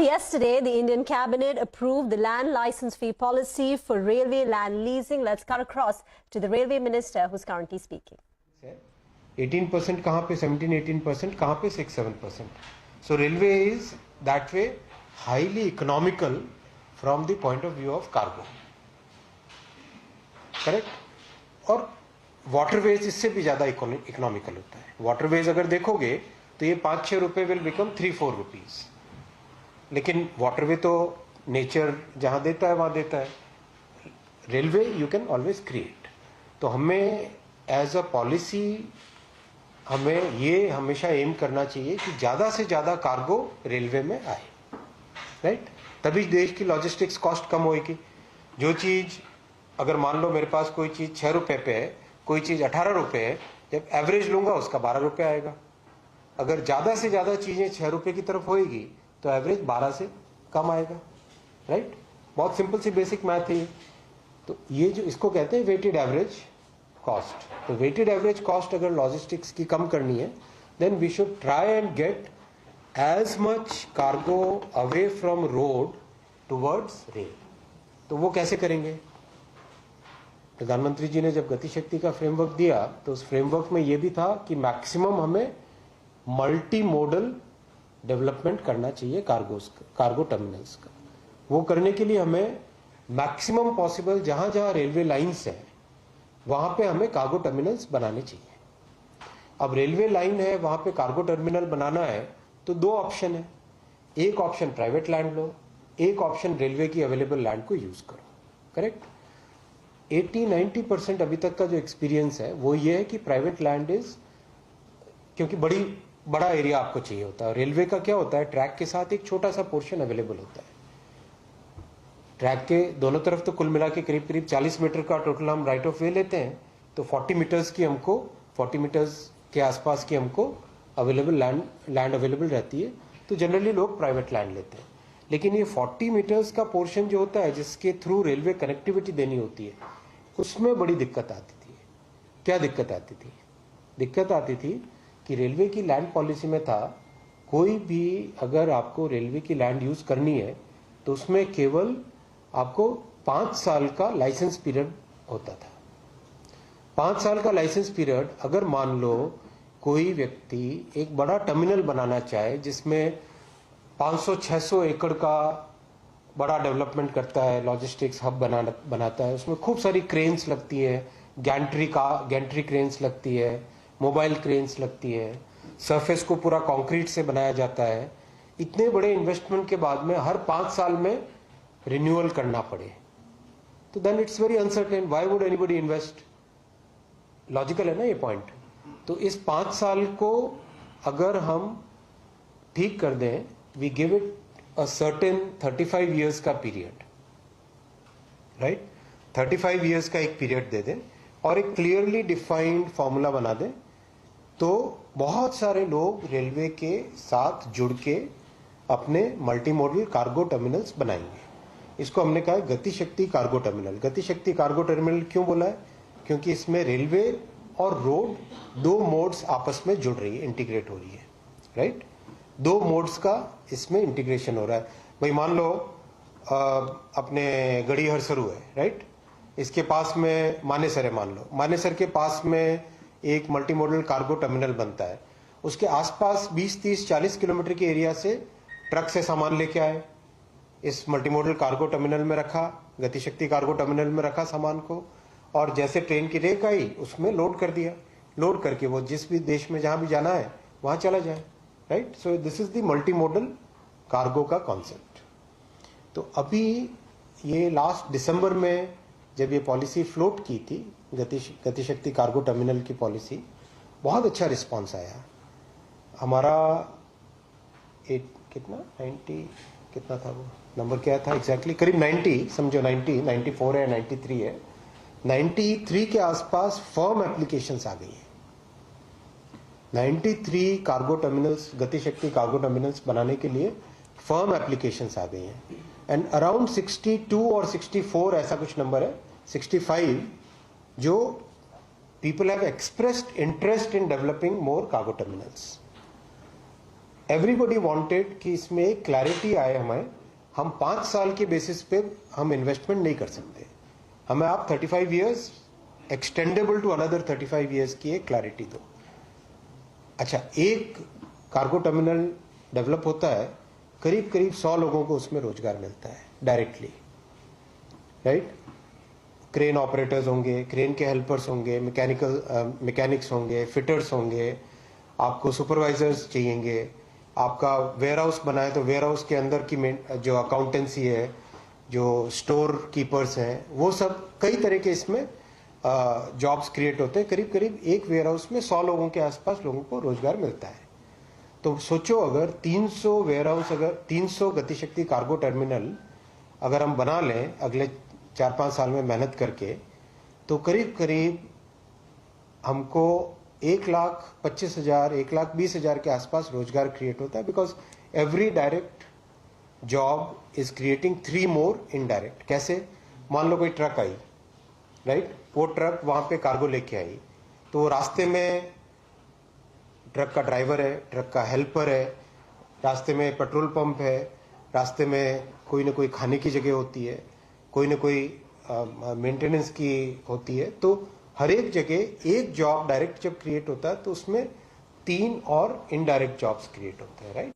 Well, yesterday, the Indian cabinet approved the land license fee policy for railway land leasing. Let's cut across to the railway minister who's currently speaking. 18% कहाँ पे 17-18% कहाँ पे 6-7%. So railway is that way highly economical from the point of view of cargo. Correct? और waterways इससे भी ज़्यादा economical होता है. Waterways अगर देखोगे तो ये 5-6 रुपए will become 3-4 rupees. लेकिन waterway तो nature जहाँ देता है वहाँ देता है. Railway you can always create. तो हमें as a policy हमें ये हमेशा एम करना चाहिए कि ज़्यादा से ज़्यादा कार्गो रेलवे में आए, राइट? तभी देश की लॉजिस्टिक्स कॉस्ट कम होगी. जो चीज़ अगर मान लो मेरे पास कोई चीज़ 6 रुपये पे है, कोई चीज़ 18 रुपये है, जब एवरेज लूँगा उसका 12 रुपये आएगा. अगर ज़्यादा से ज़्यादा चीज़ें 6 रुपये की तरफ होएगी तो एवरेज 12 से कम आएगा, राइट? बहुत सिंपल सी बेसिक मैथ है. तो ये जो इसको कहते हैं वेटेड एवरेज कॉस्ट. तो वेटेड एवरेज कॉस्ट अगर लॉजिस्टिक्स की कम करनी है then we should try and get as much cargo away from road towards rail. तो वो कैसे करेंगे? प्रधानमंत्री जी ने जब गति शक्ति का फ्रेमवर्क दिया तो उस फ्रेमवर्क में ये भी था कि मैक्सिमम हमें मल्टी मोडल डेवलपमेंट करना चाहिए कार्गो टर्मिनल्स का. वो करने के लिए हमें मैक्सिमम पॉसिबल जहां जहां रेलवे लाइंस हैं वहां पे हमें कार्गो टर्मिनल्स बनाने चाहिए. अब रेलवे लाइन है, वहां पे कार्गो टर्मिनल बनाना है तो दो ऑप्शन है. एक ऑप्शन प्राइवेट लैंड लो, एक ऑप्शन रेलवे की अवेलेबल लैंड को यूज करो. करेक्ट? 80-90% अभी तक का जो एक्सपीरियंस है वो ये है कि प्राइवेट लैंड इज, क्योंकि बड़ा एरिया आपको चाहिए होता है. रेलवे का क्या होता है, ट्रैक के साथ एक छोटा सा पोर्शन अवेलेबल होता है. ट्रैक के दोनों तरफ तो कुल मिला के करीब करीब 40 मीटर का टोटल हम राइट ऑफ वे लेते हैं. तो 40 मीटर्स के आसपास की हमको अवेलेबल लैंड अवेलेबल रहती है. तो जनरली लोग प्राइवेट लैंड लेते हैं. लेकिन ये 40 मीटर्स का पोर्शन जो होता है जिसके थ्रू रेलवे कनेक्टिविटी देनी होती है उसमें बड़ी दिक्कत आती थी. क्या दिक्कत आती थी? दिक्कत आती थी कि रेलवे की लैंड पॉलिसी में था कोई भी अगर आपको रेलवे की लैंड यूज करनी है तो उसमें केवल आपको 5 साल का लाइसेंस पीरियड होता था. 5 साल का लाइसेंस पीरियड अगर मान लो कोई व्यक्ति एक बड़ा टर्मिनल बनाना चाहे जिसमें 500-600 एकड़ का बड़ा डेवलपमेंट करता है, लॉजिस्टिक्स हब बनाता है, उसमें खूब सारी क्रेन्स लगती है, गैंट्री क्रेन्स लगती है, मोबाइल क्रेन्स लगती है, सरफेस को पूरा कंक्रीट से बनाया जाता है. इतने बड़े इन्वेस्टमेंट के बाद में हर 5 साल में रिन्यूअल करना पड़े तो then it's very uncertain. Why would anybody invest? Logical है ना ये पॉइंट. तो इस 5 साल को अगर हम ठीक कर दें, we give it a certain 35 years का पीरियड, राइट? 35 इयर्स का एक पीरियड दे दें और एक क्लियरली डिफाइंड फॉर्मूला बना दें तो बहुत सारे लोग रेलवे के साथ जुड़ के अपने मल्टी मॉडल कार्गो टर्मिनल्स बनाएंगे. इसको हमने कहा है गति शक्ति कार्गो टर्मिनल. गति शक्ति कार्गो टर्मिनल क्यों बोला है? क्योंकि इसमें रेलवे और रोड दो मोड्स आपस में जुड़ रही है, इंटीग्रेट हो रही है, राइट? 2 मोड्स का इसमें इंटीग्रेशन हो रहा है. भाई मान लो अपने गढ़ी हरसरू है, राइट? इसके पास में मानेसर है. मान लो मानेसर के पास में एक मल्टी मॉडल कार्गो टर्मिनल बनता है. उसके आसपास 20-30-40 किलोमीटर के एरिया से ट्रक से सामान लेके आए, इस मल्टीमोडल कार्गो टर्मिनल में रखा, गति शक्ति कार्गो टर्मिनल में रखा सामान को, और जैसे ट्रेन की रेक आई उसमें लोड कर दिया. लोड करके वो जिस भी देश में जहां भी जाना है वहां चला जाए, right? So this is the multimodal cargo का कॉन्सेप्ट. तो अभी ये लास्ट दिसंबर में जब ये पॉलिसी फ्लोट की थी, गति शक्ति कार्गो टर्मिनल की पॉलिसी, बहुत अच्छा रिस्पॉन्स आया. हमारा कितना था वो नंबर, क्या था एग्जैक्टली? करीब 90, समझो 94 है, 93 है. 93 के आसपास फर्म एप्लीकेशंस आ गई है. 93 कार्गो टर्मिनल्स, गति शक्ति कार्गो टर्मिनल्स बनाने के लिए फर्म एप्लीकेशंस आ गई हैं. एंड अराउंड 62 और 64 ऐसा कुछ नंबर है, 65, जो people have expressed interest in developing more cargo terminals. Everybody wanted कि इसमें एक क्लैरिटी आए हमें। हम 5 साल के बेसिस पे हम इन्वेस्टमेंट नहीं कर सकते, हमें आप 35 years extendable to another 35 years की एक क्लैरिटी दो। अच्छा, एक कार्गो टर्मिनल डेवलप होता है, करीब करीब 100 लोगों को उसमें रोजगार मिलता है डायरेक्टली, राइट। क्रेन ऑपरेटर्स होंगे, क्रेन के हेल्पर्स होंगे, मैकेनिक्स होंगे, फिटर्स होंगे, आपको सुपरवाइजर्स चाहिएंगे, आपका वेयर हाउस बनाए तो वेयर हाउस के अंदर की जो अकाउंटेंसी है, जो स्टोर कीपर्स हैं, वो सब कई तरह के इसमें जॉब्स क्रिएट होते हैं। करीब करीब एक वेयर हाउस में 100 लोगों के आसपास लोगों को रोजगार मिलता है। तो सोचो, अगर 300 वेयर हाउस, अगर 300 गतिशक्ति कार्गो टर्मिनल अगर हम बना लें अगले 4-5 साल में मेहनत करके, तो करीब करीब हमको 1,25,000 1,20,000 के आसपास रोजगार क्रिएट होता है। Because every direct job is creating 3 more indirect. कैसे? मान लो कोई ट्रक आई, राइट, वो ट्रक वहां पे कार्गो लेके आई, तो रास्ते में ट्रक का ड्राइवर है, ट्रक का हेल्पर है, रास्ते में पेट्रोल पंप है, रास्ते में कोई ना कोई खाने की जगह होती है, कोई ना कोई मेंटेनेंस की होती है। तो हर एक जगह एक जॉब डायरेक्ट जब क्रिएट होता है तो उसमें 3 और इनडायरेक्ट जॉब्स क्रिएट होते हैं, राइट।